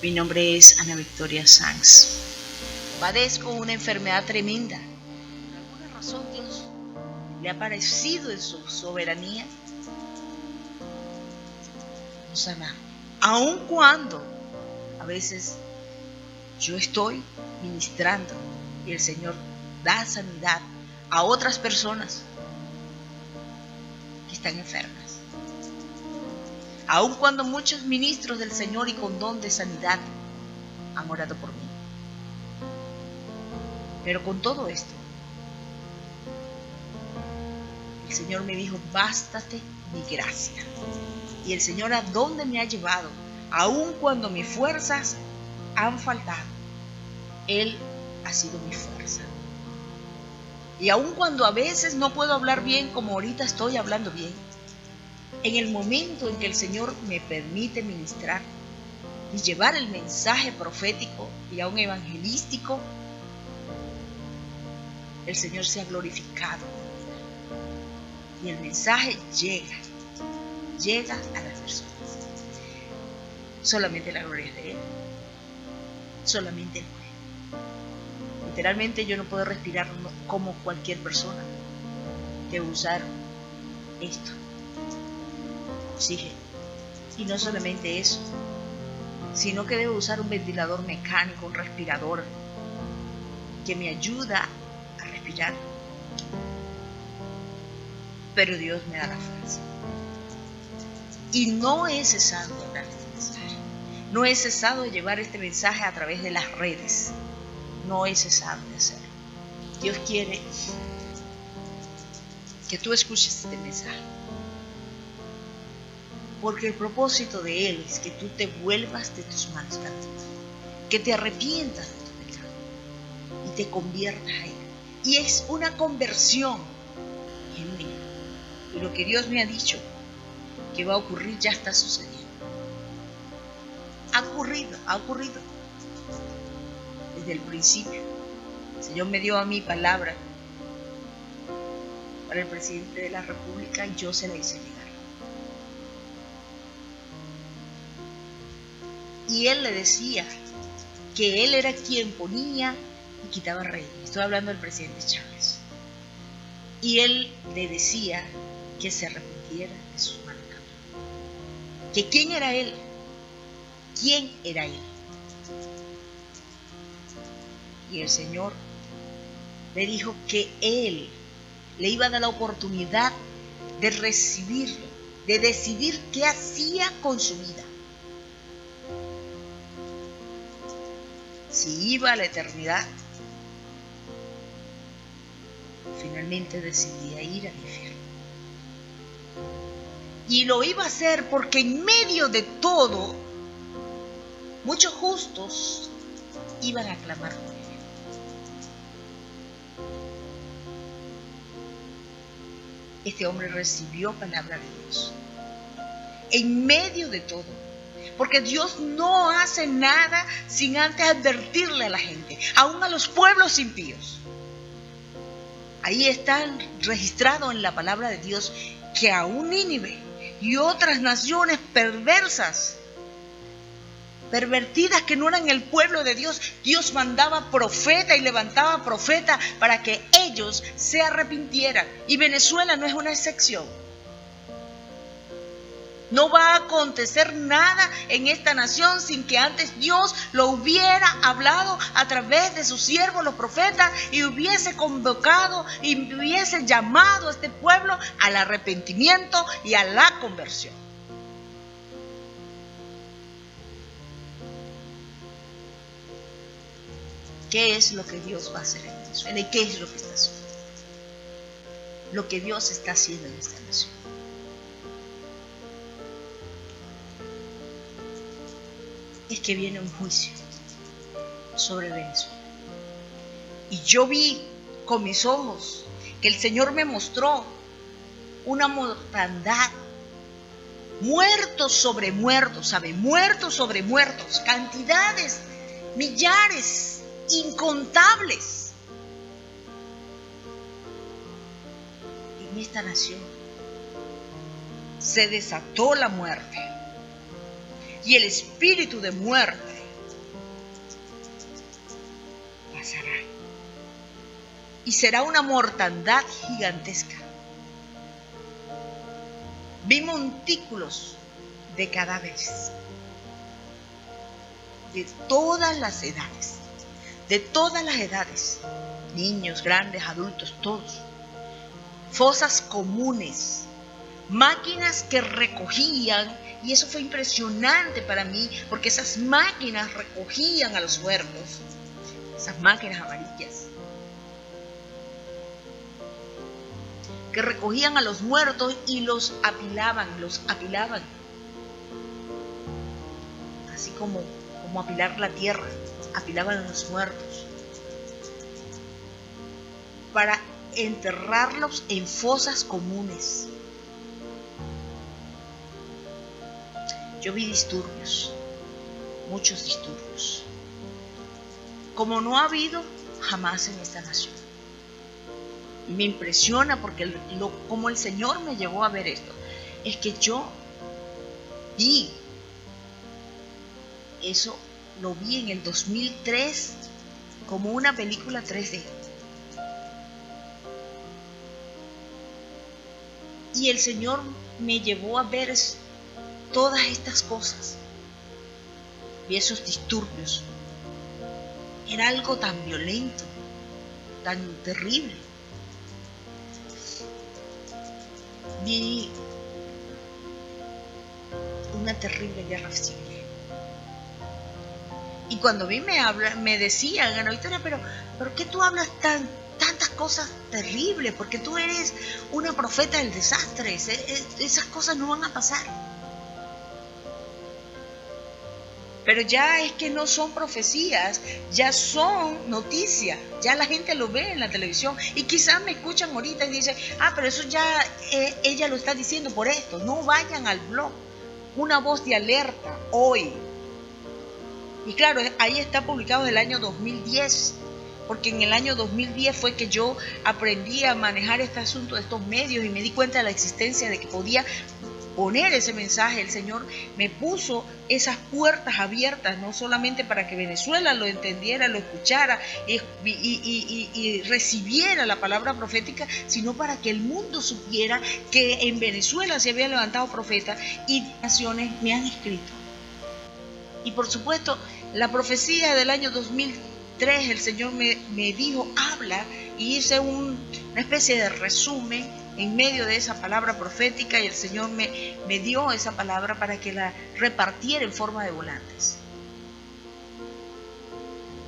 Mi nombre es Ana Victoria Sanz. Padezco una enfermedad tremenda. Por alguna razón Dios le ha parecido en su soberanía no sanar. Aun cuando a veces yo estoy ministrando y el Señor da sanidad a otras personas que están enfermas. Aun cuando muchos ministros del Señor y con don de sanidad han orado por mí. Pero con todo esto, el Señor me dijo, bástate mi gracia. Y el Señor a dónde me ha llevado, aun cuando mis fuerzas han faltado, Él ha sido mi fuerza. Y aun cuando a veces no puedo hablar bien como ahorita estoy hablando bien, en el momento en que el Señor me permite ministrar y llevar el mensaje profético y aún evangelístico, el Señor se ha glorificado. Y el mensaje llega a las personas. Solamente la gloria es de Él. Solamente Él puede. Literalmente yo no puedo respirar como cualquier persona. Debo usar esto. Oxígeno. Y no solamente eso, sino que debo usar un ventilador mecánico, un respirador, que me ayuda a respirar. Pero Dios me da la fuerza. Y no he cesado de hablar este mensaje. No he cesado de llevar este mensaje a través de las redes. No he cesado de hacerlo. Dios quiere que tú escuches este mensaje. Porque el propósito de Él es que tú te vuelvas de tus malos caminos, que te arrepientas de tu pecado y te conviertas a Él. Y es una conversión genuina. Y lo que Dios me ha dicho que va a ocurrir ya está sucediendo. Ha ocurrido desde el principio. El Señor me dio a mí palabra para el presidente de la República y yo se la hice llegar. Y él le decía que él era quien ponía y quitaba reyes. Estoy hablando del presidente Chávez. Y él le decía que se arrepintiera de sus malos caminos. ¿Que quién era él? ¿Quién era él? Y el Señor le dijo que él le iba a dar la oportunidad de recibirlo, de decidir qué hacía con su vida. Si iba a la eternidad, finalmente decidía ir al infierno. Y lo iba a hacer porque en medio de todo, muchos justos iban a clamar por él. Este hombre recibió palabra de Dios. En medio de todo. Porque Dios no hace nada sin antes advertirle a la gente, aún a los pueblos impíos. Ahí está registrado en la palabra de Dios que aún Nínive y otras naciones perversas, pervertidas que no eran el pueblo de Dios, Dios mandaba profeta y levantaba profeta para que ellos se arrepintieran. Y Venezuela no es una excepción. No va a acontecer nada en esta nación sin que antes Dios lo hubiera hablado a través de sus siervos, los profetas, y hubiese convocado y hubiese llamado a este pueblo al arrepentimiento y a la conversión. ¿Qué es lo que Dios va a hacer en Venezuela? ¿Y qué es lo que está haciendo? Lo que Dios está haciendo en esta nación. Es que viene un juicio sobre Venezuela. Y yo vi con mis ojos que el Señor me mostró una mortandad, muertos sobre muertos, ¿sabe? Muertos sobre muertos, cantidades, millares, incontables. En esta nación se desató la muerte. Y el espíritu de muerte y será una mortandad gigantesca. Vi montículos de cadáveres de todas las edades, niños, grandes, adultos, todos. Fosas comunes, máquinas que recogían, y eso fue impresionante para mí, porque esas máquinas recogían a los muertos, esas máquinas amarillas, que recogían a los muertos y los apilaban, así como apilar la tierra, apilaban a los muertos, para enterrarlos en fosas comunes. Yo vi disturbios, muchos disturbios, como no ha habido jamás en esta nación. Y me impresiona porque como el Señor me llevó a ver esto, es que yo vi eso, lo vi en el 2003 como una película 3D. Y el Señor me llevó a ver todas estas cosas. Vi esos disturbios. Era algo tan violento, tan terrible. Vi una terrible guerra civil. Y cuando vi me decían, Victoria, pero ¿por qué tú hablas tantas cosas terribles? Porque tú eres una profeta del desastre. Esas cosas no van a pasar. Pero ya es que no son profecías, ya son noticias, ya la gente lo ve en la televisión y quizás me escuchan ahorita y dicen, pero eso ya ella lo está diciendo por esto. No vayan al blog, una voz de alerta hoy. Y claro, ahí está publicado del año 2010, porque en el año 2010 fue que yo aprendí a manejar este asunto de estos medios y me di cuenta de la existencia de que podía poner ese mensaje. El Señor me puso esas puertas abiertas, no solamente para que Venezuela lo entendiera, lo escuchara y recibiera la palabra profética, sino para que el mundo supiera que en Venezuela se había levantado profetas y naciones me han escrito. Y por supuesto, la profecía del año 2003, el Señor me dijo, habla, y hice una especie de resumen en medio de esa palabra profética, y el Señor me dio esa palabra para que la repartiera en forma de volantes.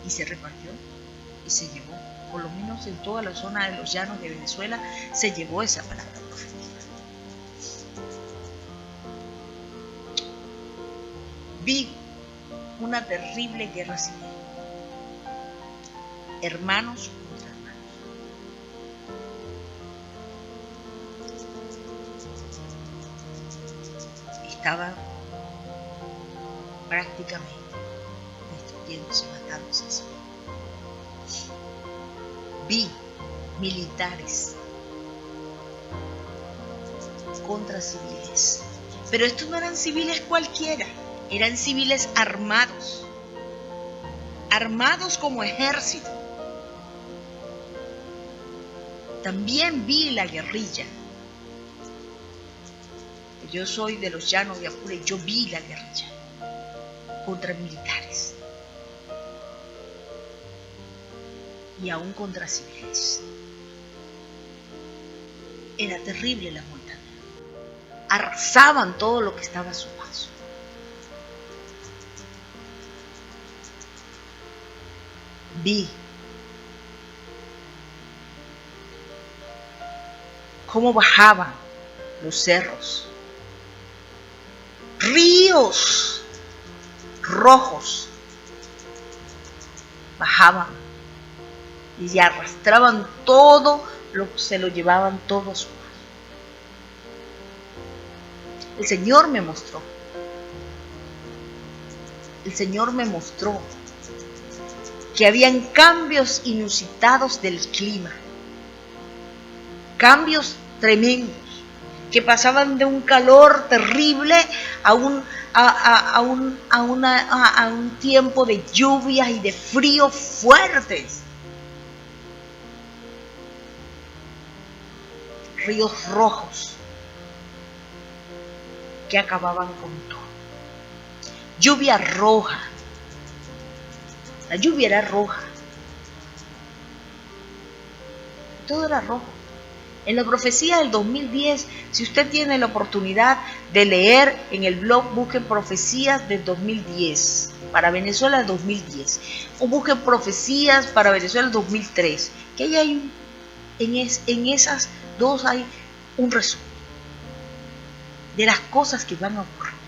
Y se repartió y se llevó, por lo menos en toda la zona de los llanos de Venezuela, se llevó esa palabra profética. Vi una terrible guerra civil, hermanos contra hermanos. Estaban prácticamente destruyéndose, matándose así. Vi militares contra civiles, pero estos no eran civiles cualquiera, eran civiles armados como ejército. También vi la guerrilla. Yo soy de los llanos de Apure, yo vi la guerrilla contra militares y aún contra civiles. Era terrible la montaña. Arrasaban todo lo que estaba a su paso. Vi cómo bajaban los cerros, ríos rojos bajaban y arrastraban todo, se lo llevaban todo a su paso. El Señor me mostró que habían cambios inusitados del clima, cambios tremendos, que pasaban de un calor terrible a un tiempo de lluvias y de fríos fuertes. ríos rojos que acababan con todo. Lluvia roja. La lluvia era roja. Todo era rojo. En la profecía del 2010, si usted tiene la oportunidad de leer en el blog, busquen profecías del 2010, para Venezuela del 2010, o busquen profecías para Venezuela del 2003, que ahí hay, en esas dos hay un resumen de las cosas que van a ocurrir.